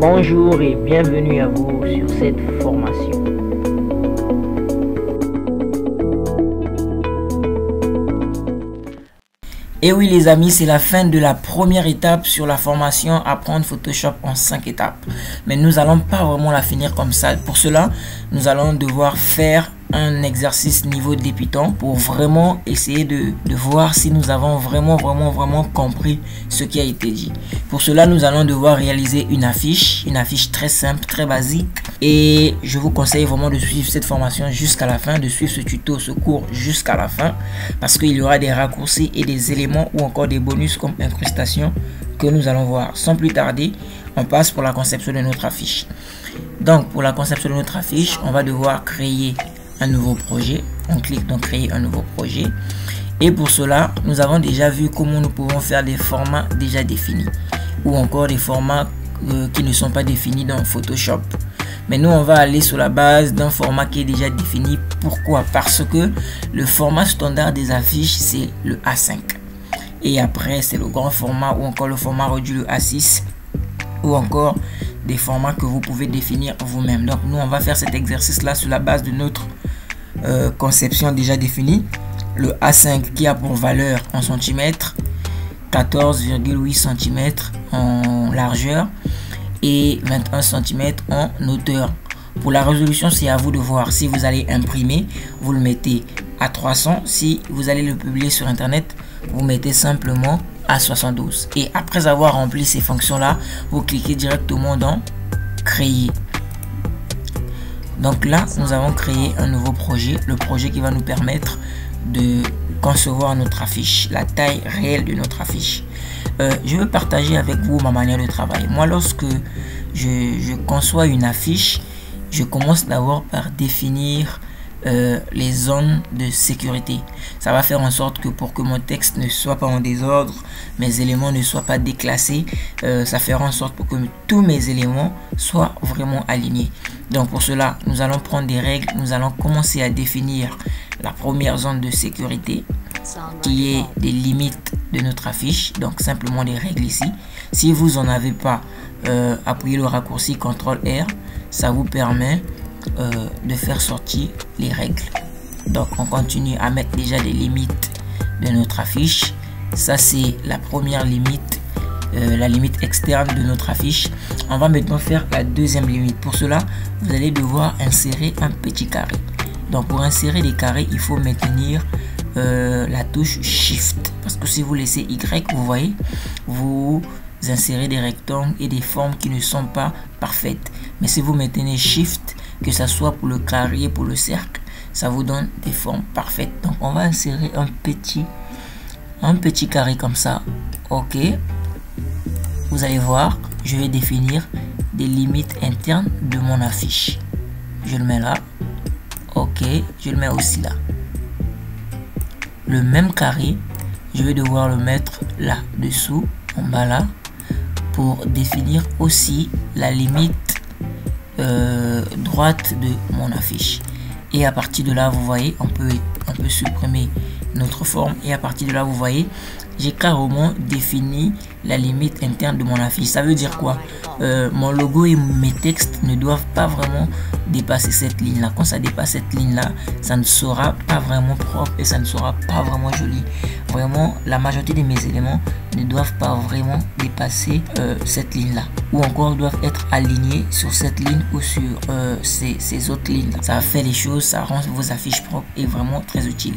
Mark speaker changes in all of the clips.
Speaker 1: Bonjour et bienvenue à vous sur cette formation. Et oui les amis, c'est la fin de la première étape sur la formation Apprendre Photoshop en 5 étapes. Mais nous allons pas vraiment la finir comme ça. Pour cela, nous allons devoir faire un exercice niveau débutant pour vraiment essayer de voir si nous avons vraiment compris ce qui a été dit. Pour cela, nous allons devoir réaliser une affiche très simple, très basique. Et je vous conseille vraiment de suivre cette formation jusqu'à la fin, de suivre ce tuto, ce cours jusqu'à la fin, parce qu'il y aura des raccourcis et des éléments ou encore des bonus comme incrustation que nous allons voir. Sans plus tarder, on passe pour la conception de notre affiche. Donc, pour la conception de notre affiche, on va devoir créer un nouveau projet. On clique dans créer un nouveau projet. Et pour cela, nous avons déjà vu comment nous pouvons faire des formats déjà définis ou encore des formats qui ne sont pas définis dans Photoshop. Mais nous, on va aller sur la base d'un format qui est déjà défini. Pourquoi? Parce que le format standard des affiches, c'est le A5. Et après, c'est le grand format ou encore le format réduit, le A6 ou encore des formats que vous pouvez définir vous-même. Donc, nous, on va faire cet exercice-là sur la base de notre conception déjà définie. Le A5 qui a pour valeur en centimètres 14,8 cm en largeur et 21 cm en hauteur. Pour la résolution, c'est à vous de voir. Si vous allez imprimer, vous le mettez à 300. Si vous allez le publier sur internet, vous mettez simplement à 72. Et après avoir rempli ces fonctions là, vous cliquez directement dans créer. Donc là, nous avons créé un nouveau projet, le projet qui va nous permettre de concevoir notre affiche, la taille réelle de notre affiche. Je veux partager avec vous ma manière de travail. Moi, lorsque je conçois une affiche, je commence d'abord par définir les zones de sécurité. Ça va faire en sorte que pour que mon texte ne soit pas en désordre, mes éléments ne soient pas déclassés, ça fera en sorte pour que tous mes éléments soient vraiment alignés. Donc pour cela, nous allons prendre des règles. Nous allons commencer à définir la première zone de sécurité qui est des limites de notre affiche. Donc simplement des règles ici. Si vous en avez pas, appuyez le raccourci CTRL R. Ça vous permet de faire sortir les règles. Donc on continue à mettre déjà des limites de notre affiche. Ça c'est la première limite, la limite externe de notre affiche. On va maintenant faire la deuxième limite. Pour cela, vous allez devoir insérer un petit carré. Donc pour insérer des carrés, il faut maintenir la touche Shift, parce que si vous laissez Y, vous voyez, vous insérez des rectangles et des formes qui ne sont pas parfaites. Mais si vous maintenez Shift, que ça soit pour le carré, pour le cercle, ça vous donne des formes parfaites. Donc on va insérer un petit carré comme ça. Ok, vous allez voir, je vais définir des limites internes de mon affiche. Je le mets là. Ok, je le mets aussi là. Le même carré, je vais devoir le mettre là dessous, en bas là, pour définir aussi la limite droite de mon affiche. Et à partir de là, vous voyez, on peut supprimer notre forme. Et à partir de là, vous voyez, j'ai carrément défini la limite interne de mon affiche. Ça veut dire quoi? Mon logo et mes textes ne doivent pas vraiment dépasser cette ligne là. Quand ça dépasse cette ligne là, ça ne sera pas vraiment propre et ça ne sera pas vraiment joli. Vraiment, la majorité de mes éléments ne doivent pas vraiment dépasser cette ligne là, ou encore doivent être alignés sur cette ligne ou sur ces autres lignes là. Ça fait les choses, ça rend vos affiches propres et vraiment très utile.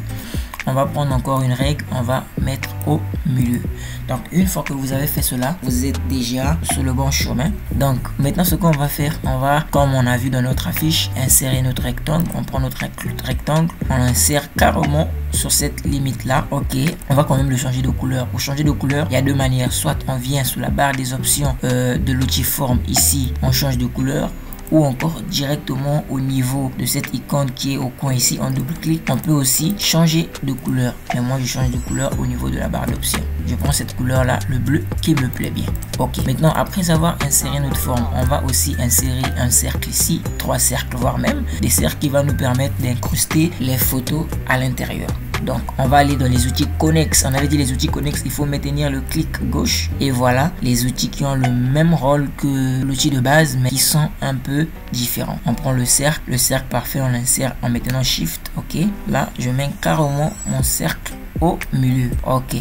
Speaker 1: On va prendre encore une règle, on va mettre au milieu. Donc une fois que vous avez fait cela, vous êtes déjà sur le bon chemin. Donc maintenant ce qu'on va faire, on va, comme on a vu dans notre affiche, insérer notre rectangle. On prend notre rectangle, on l'insère carrément sur cette limite là. Ok, on va quand même le changer de couleur. Pour changer de couleur, il y a deux manières. Soit on vient sous la barre des options de l'outil forme ici, on change de couleur, ou encore directement au niveau de cette icône qui est au coin ici, en double-clic, on peut aussi changer de couleur. Mais moi je change de couleur au niveau de la barre d'options. Je prends cette couleur là, le bleu, qui me plaît bien. Ok, maintenant après avoir inséré notre forme, on va aussi insérer un cercle ici, 3 cercles voire même des cercles qui vont nous permettre d'incruster les photos à l'intérieur. Donc on va aller dans les outils connexes. On avait dit les outils connexes, il faut maintenir le clic gauche. Et voilà les outils qui ont le même rôle que l'outil de base, mais qui sont un peu différents. On prend le cercle parfait, on l'insère en maintenant Shift. Ok, là je mets carrément mon cercle au milieu. Ok,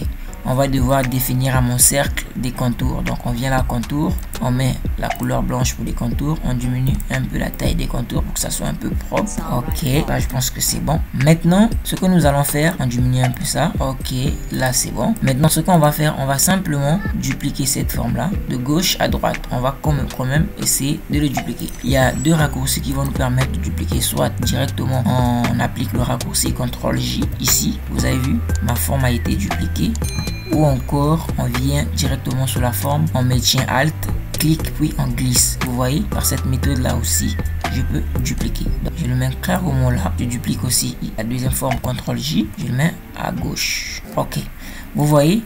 Speaker 1: on va devoir définir à mon cercle des contours. Donc on vient là, contour, on met la couleur blanche pour les contours, on diminue un peu la taille des contours pour que ça soit un peu propre. Ok, là je pense que c'est bon. Maintenant ce que nous allons faire, on diminue un peu ça. Ok, là c'est bon. Maintenant ce qu'on va faire, on va simplement dupliquer cette forme là de gauche à droite. On va quand même essayer de le dupliquer. Il y a deux raccourcis qui vont nous permettre de dupliquer. Soit directement on applique le raccourci CTRL J ici, vous avez vu ma forme a été dupliquée, ou encore on vient directement sur la forme, on maintient Alt, clic puis on glisse. Vous voyez, par cette méthode là aussi je peux dupliquer. Donc je le mets carrément là, je duplique aussi la deuxième forme, CTRL J, je le mets à gauche. Ok, vous voyez,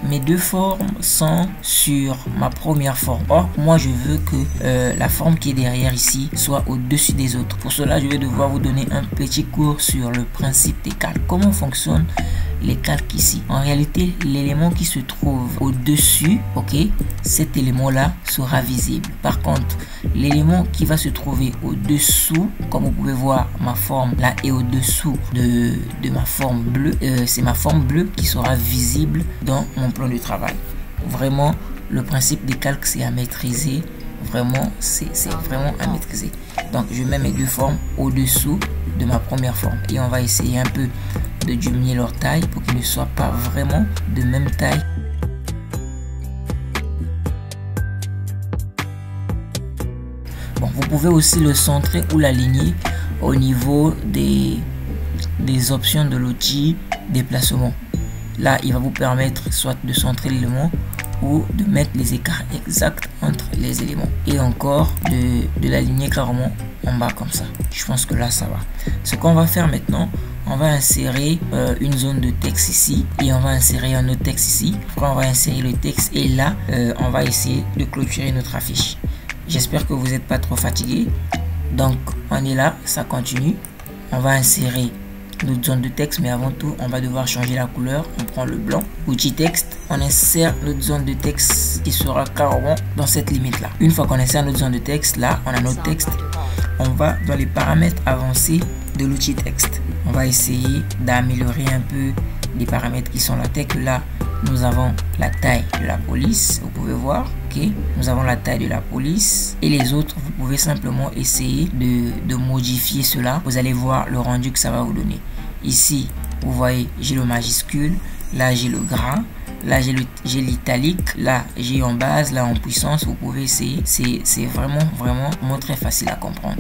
Speaker 1: mes deux formes sont sur ma première forme. Or moi je veux que la forme qui est derrière ici soit au-dessus des autres. Pour cela je vais devoir vous donner un petit cours sur le principe des calques. Comment fonctionnent les calques ici? En réalité, l'élément qui se trouve au-dessus, ok, cet élément là sera visible. Par contre, l'élément qui va se trouver au-dessous, comme vous pouvez voir, ma forme là est au-dessous de ma forme bleue. C'est ma forme bleue qui sera visible dans mon plan de travail. Vraiment, le principe des calques, c'est à maîtriser. Vraiment, c'est vraiment à maîtriser. Donc, je mets mes deux formes au-dessous de ma première forme. Et on va essayer un peu de diminuer leur taille pour qu'ils ne soient pas vraiment de même taille. Bon, vous pouvez aussi le centrer ou l'aligner au niveau des options de l'outil déplacement. Là, il va vous permettre soit de centrer l'élément ou de mettre les écarts exacts entre les éléments. Et encore de l'aligner carrément en bas comme ça. Je pense que là, ça va. Ce qu'on va faire maintenant, on va insérer une zone de texte ici et on va insérer un autre texte ici. Après, on va insérer le texte et là, on va essayer de clôturer notre affiche. J'espère que vous n'êtes pas trop fatigué. Donc, on est là, ça continue. On va insérer notre zone de texte, mais avant tout, on va devoir changer la couleur. On prend le blanc, outil texte, on insère notre zone de texte qui sera carrément dans cette limite là. Une fois qu'on insère notre zone de texte, là, on a notre texte. On va dans les paramètres avancés de l'outil texte. On va essayer d'améliorer un peu les paramètres qui sont là. Tel que là, nous avons la taille de la police, vous pouvez voir, ok, nous avons la taille de la police et les autres, vous pouvez simplement essayer de modifier cela. Vous allez voir le rendu que ça va vous donner. Ici, vous voyez, j'ai le majuscule, là j'ai le gras, là j'ai l'italique, là j'ai en base, là en puissance. Vous pouvez essayer, c'est vraiment très facile à comprendre.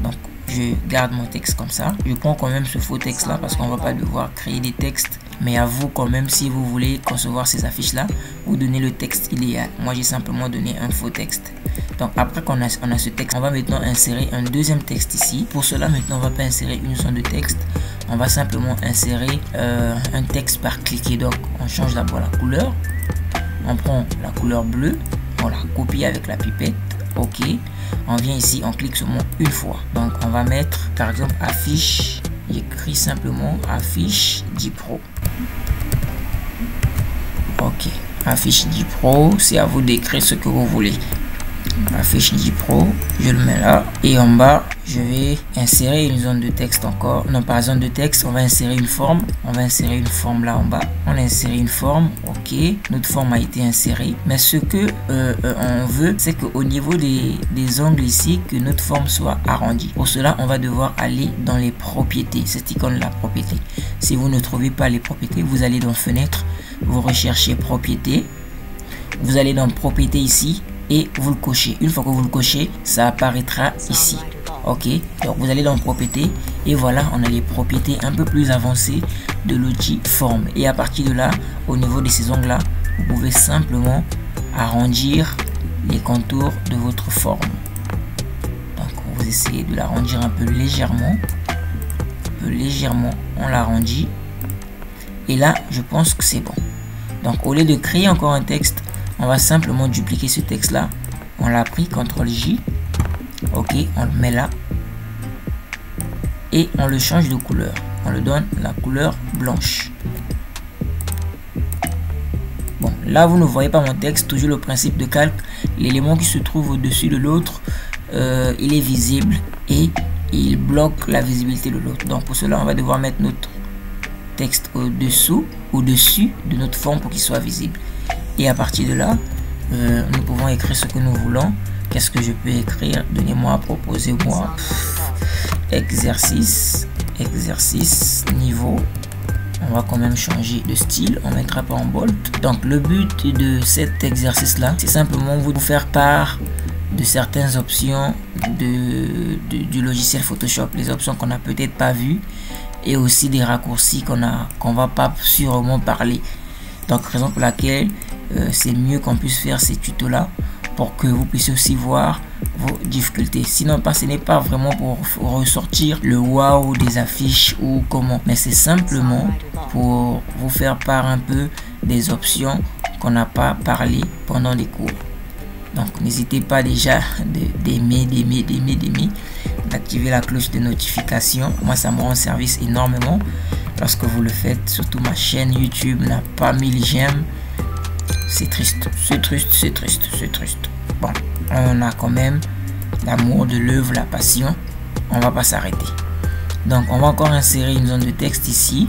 Speaker 1: Donc je garde mon texte comme ça. Je prends quand même ce faux texte là parce qu'on va pas devoir créer des textes, mais à vous quand même, si vous voulez concevoir ces affiches là, vous donnez le texte idéal. Moi j'ai simplement donné un faux texte. Donc après qu'on a ce texte, on va maintenant insérer un deuxième texte ici. Pour cela maintenant on va pas insérer une zone de texte, on va simplement insérer un texte par cliquer. Donc on change d'abord la couleur, on prend la couleur bleue, on la copie avec la pipette. Ok, on vient ici, on clique sur mon une fois. Donc on va mettre par exemple affiche, j'écris simplement affiche 10 Pro. Ok, affiche 10 Pro, c'est à vous d'écrire ce que vous voulez. Affiche 10 Pro, je le mets là et en bas je vais insérer une zone de texte encore. Non, pas zone de texte, on va insérer une forme. On va insérer une forme là en bas. On a inséré une forme, ok, notre forme a été insérée, mais ce que on veut, c'est qu'au niveau des ongles ici, que notre forme soit arrondie. Pour cela, on va devoir aller dans les propriétés, cette icône là, propriété. Si vous ne trouvez pas les propriétés, vous allez dans fenêtre, vous recherchez propriétés, vous allez dans propriétés ici et vous le cochez. Une fois que vous le cochez, ça apparaîtra ici. Ok, donc vous allez dans propriétés et voilà, on a les propriétés un peu plus avancées de l'outil forme. Et à partir de là, au niveau de ces ongles là, vous pouvez simplement arrondir les contours de votre forme. Donc vous essayez de l'arrondir un peu légèrement, on l'arrondit et là je pense que c'est bon. Donc au lieu de créer encore un texte, on va simplement dupliquer ce texte là. On l'a pris, CTRL J. Ok, on le met là. Et on le change de couleur. on le donne la couleur blanche. Bon, là vous ne voyez pas mon texte, toujours le principe de calque. L'élément qui se trouve au-dessus de l'autre, il est visible et il bloque la visibilité de l'autre. Donc pour cela, on va devoir mettre notre texte au-dessus de notre forme pour qu'il soit visible. Et à partir de là, nous pouvons écrire ce que nous voulons. Qu'est-ce que je peux écrire? Donnez-moi, proposez-moi. Exercice niveau. On va quand même changer de style, on mettra pas en bold. Donc le but de cet exercice là, c'est simplement vous faire part de certaines options du logiciel Photoshop, les options qu'on n'a peut-être pas vues et aussi des raccourcis qu'on va pas sûrement parler. Donc raison pour laquelle c'est mieux qu'on puisse faire ces tutos là pour que vous puissiez aussi voir vos difficultés. Sinon, ce n'est pas vraiment pour ressortir le wow des affiches ou comment, mais c'est simplement pour vous faire part un peu des options qu'on n'a pas parlé pendant les cours. Donc n'hésitez pas déjà d'aimer, d'activer la cloche de notification. Moi, ça me rend service énormément lorsque vous le faites. Surtout ma chaîne YouTube n'a pas 1000 j'aime. C'est triste, c'est triste, c'est triste, c'est triste. Bon, on a quand même l'amour de l'œuvre, la passion. On va pas s'arrêter. Donc, on va encore insérer une zone de texte ici.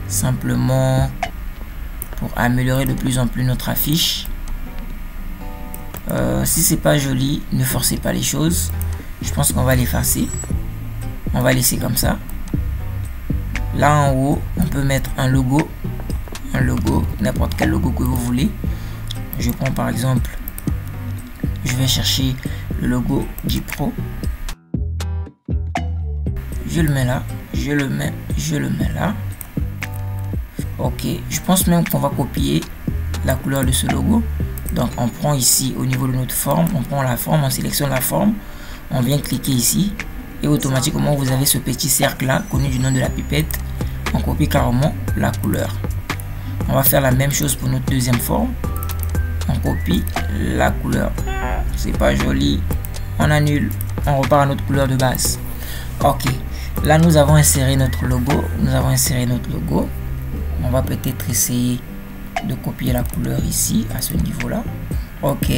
Speaker 1: Simplement pour améliorer de plus en plus notre affiche. Si c'est pas joli, ne forcez pas les choses. Je pense qu'on va l'effacer. On va laisser comme ça. Là en haut, on peut mettre un logo, n'importe quel logo que vous voulez. Je prends par exemple, je vais chercher le logo J-Pro. Je le mets là, je le mets là. Ok, je pense même qu'on va copier la couleur de ce logo. Donc on prend ici au niveau de notre forme, on prend la forme, on sélectionne la forme, on vient cliquer ici et automatiquement vous avez ce petit cercle là connu du nom de la pipette. On copie carrément la couleur. On va faire la même chose pour notre deuxième forme. On copie la couleur. C'est pas joli. On annule. On repart à notre couleur de base. Ok. Là, nous avons inséré notre logo. On va peut-être essayer de copier la couleur ici, à ce niveau-là. Ok.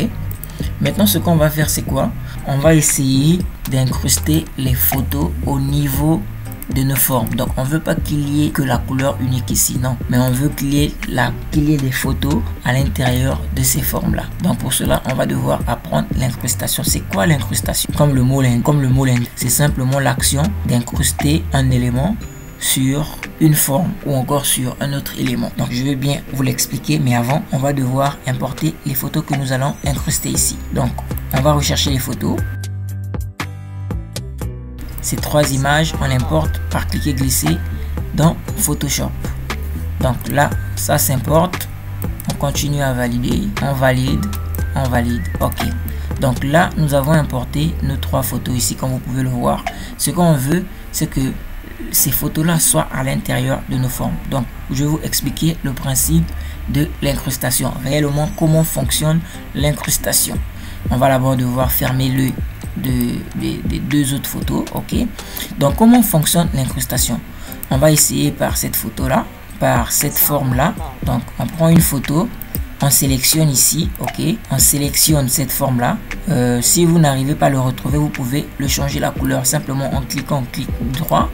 Speaker 1: Maintenant, ce qu'on va faire, c'est quoi? On va essayer d'incruster les photos au niveau de nos formes. Donc on veut pas qu'il y ait que la couleur unique ici, non, mais on veut qu'il y ait des photos à l'intérieur de ces formes là. Donc pour cela on va devoir apprendre l'incrustation. C'est quoi l'incrustation? Comme le mot l'indique, c'est simplement l'action d'incruster un élément sur une forme ou encore sur un autre élément. Donc je vais bien vous l'expliquer, mais avant on va devoir importer les photos que nous allons incruster ici. Donc on va rechercher les photos. Ces trois images, on l'importe par cliquer glisser dans Photoshop. Donc là, ça s'importe. On continue à valider. On valide. Ok. Donc là, nous avons importé nos trois photos ici, comme vous pouvez le voir. Ce qu'on veut, c'est que ces photos-là soient à l'intérieur de nos formes. Donc, je vais vous expliquer le principe de l'incrustation. Réellement, comment fonctionne l'incrustation. On va d'abord devoir fermer l'œil des deux autres photos. Ok, donc comment fonctionne l'incrustation? On va essayer par cette photo là, par cette forme là. Donc on prend une photo, on sélectionne ici. Ok, on sélectionne cette forme là. Si vous n'arrivez pas à le retrouver, vous pouvez le changer la couleur simplement en cliquant en clic droit.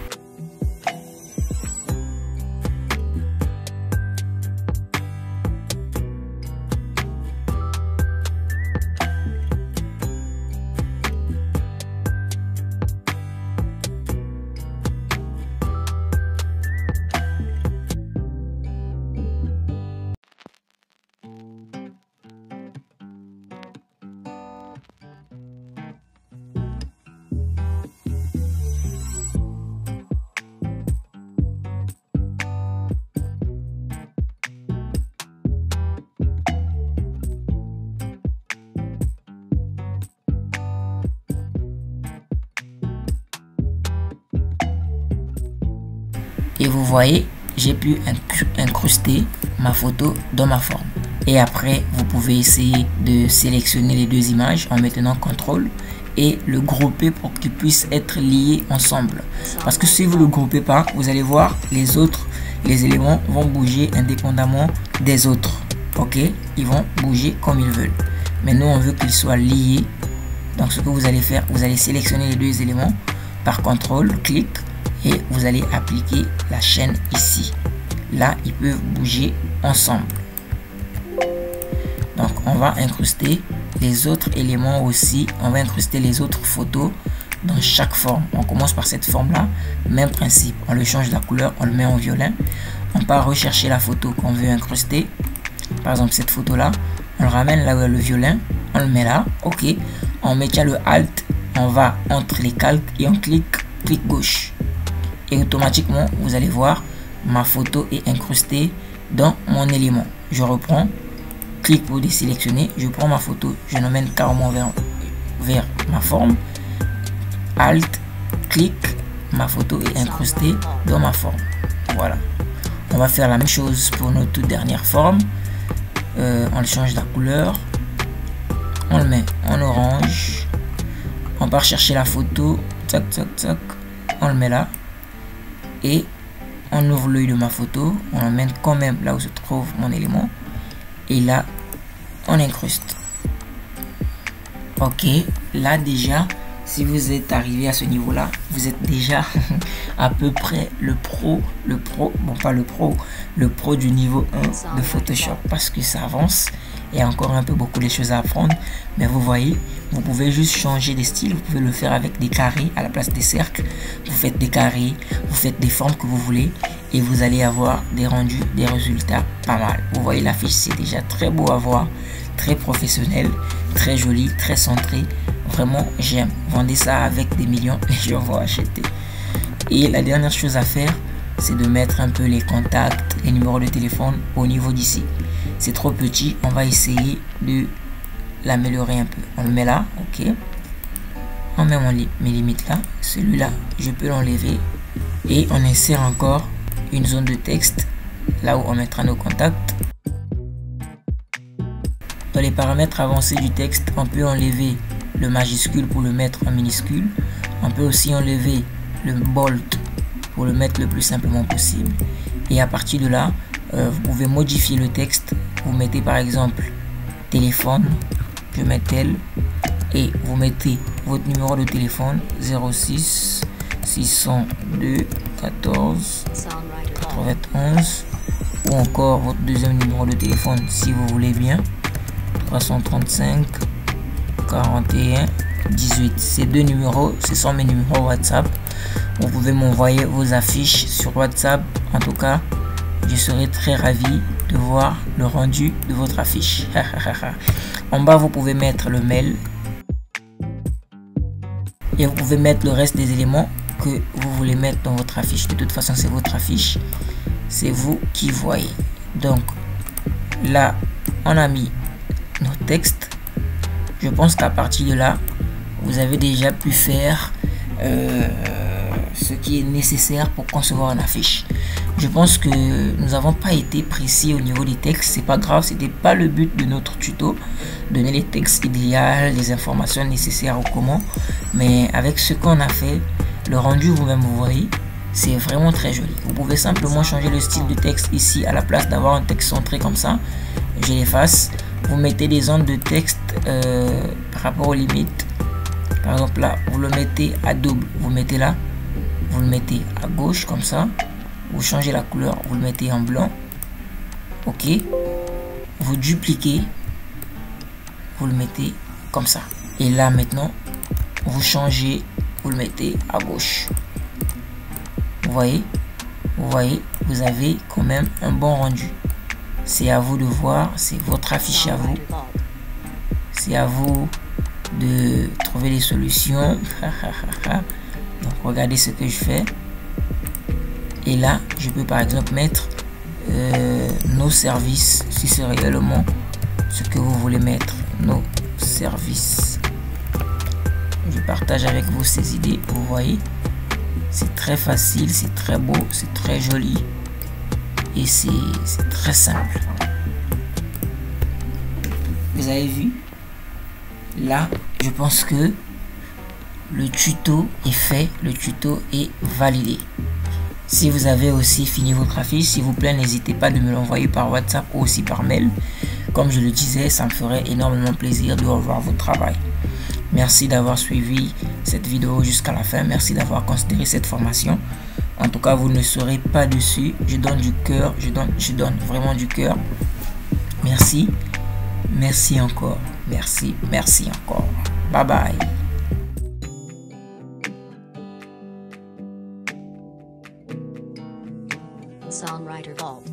Speaker 1: Et vous voyez, j'ai pu incruster ma photo dans ma forme. Et après, vous pouvez essayer de sélectionner les deux images en maintenant CTRL et le grouper pour qu'ils puissent être liés ensemble. Parce que si vous ne le groupez pas, vous allez voir les éléments vont bouger indépendamment des autres. Ok, ils vont bouger comme ils veulent. Mais nous, on veut qu'ils soient liés. Donc, ce que vous allez faire, vous allez sélectionner les deux éléments par contrôle, clic, et vous allez appliquer la chaîne ici. Là, ils peuvent bouger ensemble. Donc, on va incruster les autres éléments aussi. On va incruster les autres photos dans chaque forme. On commence par cette forme-là. Même principe. On le change la couleur, on le met en violet. On part rechercher la photo qu'on veut incruster. Par exemple, cette photo-là. On le ramène là où il y a le violet. On le met là. OK. On maintient le Alt. On va entre les calques et on clic gauche. Et automatiquement, vous allez voir, ma photo est incrustée dans mon élément. Je reprends. Clic pour désélectionner, je prends ma photo, je l'emmène carrément vers ma forme. Alt, clic, ma photo est incrustée dans ma forme. Voilà. On va faire la même chose pour notre toute dernière forme. On change la couleur. On le met en orange. On part chercher la photo. Tac, tac, tac. On le met là. Et on ouvre l'œil de ma photo. On l'emmène quand même là où se trouve mon élément. Et là, on incruste. Ok, là déjà, si vous êtes arrivé à ce niveau-là, vous êtes déjà à peu près le pro du niveau 1 de Photoshop. Parce que ça avance. Il y a encore un peu beaucoup de choses à apprendre. Mais vous voyez, vous pouvez juste changer de style. Vous pouvez le faire avec des carrés à la place des cercles. Vous faites des carrés, vous faites des formes que vous voulez. Et vous allez avoir des rendus, des résultats pas mal. Vous voyez l'affiche, c'est déjà très beau à voir. Très professionnel, très joli, très centré. Vraiment, j'aime. Vendez ça avec des millions, les gens vont acheter. Et la dernière chose à faire, c'est de mettre un peu les contacts, les numéros de téléphone au niveau d'ici. C'est trop petit, on va essayer de l'améliorer un peu. On le met là, ok. On met mes limites là. Celui-là, je peux l'enlever. Et on insère encore une zone de texte là où on mettra nos contacts. Dans les paramètres avancés du texte, on peut enlever le majuscule pour le mettre en minuscule. On peut aussi enlever le bold pour le mettre le plus simplement possible. Et à partir de là, vous pouvez modifier le texte. Vous mettez par exemple téléphone, je mets tel, et vous mettez votre numéro de téléphone 06 602 14 91, ou encore votre deuxième numéro de téléphone si vous voulez bien, 335 41 18. Ces deux numéros, ce sont mes numéros WhatsApp. Vous pouvez m'envoyer vos affiches sur WhatsApp. En tout cas, je serai très ravi de voir le rendu de votre affiche. En bas, vous pouvez mettre le mail et vous pouvez mettre le reste des éléments que vous voulez mettre dans votre affiche. De toute façon, c'est votre affiche, c'est vous qui voyez. Donc là, on a mis nos textes. Je pense qu'à partir de là, vous avez déjà pu faire ce qui est nécessaire pour concevoir une affiche. Je pense que nous n'avons pas été précis au niveau des textes. C'est pas grave, c'était pas le but de notre tuto, donner les textes idéaux, les informations nécessaires au comment. Mais avec ce qu'on a fait, le rendu vous-même, vous voyez, c'est vraiment très joli. Vous pouvez simplement changer le style de texte ici. À la place d'avoir un texte centré comme ça, je l'efface. Vous mettez des zones de texte par rapport aux limites. Par exemple là, vous le mettez à double, vous mettez là, vous le mettez à gauche comme ça. Vous changez la couleur, vous le mettez en blanc. Ok. Vous dupliquez, vous le mettez comme ça. Et là maintenant, vous changez, vous le mettez à gauche. Vous voyez, vous avez quand même un bon rendu. C'est à vous de voir, c'est votre affiche à vous. C'est à vous de trouver les solutions. Donc regardez ce que je fais. Et là, je peux par exemple mettre nos services, si c'est réellement ce que vous voulez mettre, nos services. Je partage avec vous ces idées, vous voyez. C'est très facile, c'est très beau, c'est très joli. Et c'est très simple. Vous avez vu? Là, je pense que le tuto est fait, le tuto est validé. Si vous avez aussi fini votre affiche, s'il vous plaît, n'hésitez pas de me l'envoyer par WhatsApp ou aussi par mail. Comme je le disais, ça me ferait énormément plaisir de revoir votre travail. Merci d'avoir suivi cette vidéo jusqu'à la fin. Merci d'avoir considéré cette formation. En tout cas, vous ne serez pas dessus. Je donne du cœur, je donne vraiment du cœur. Merci. Merci encore. Merci encore. Bye bye.
Speaker 2: Songwriter Vault.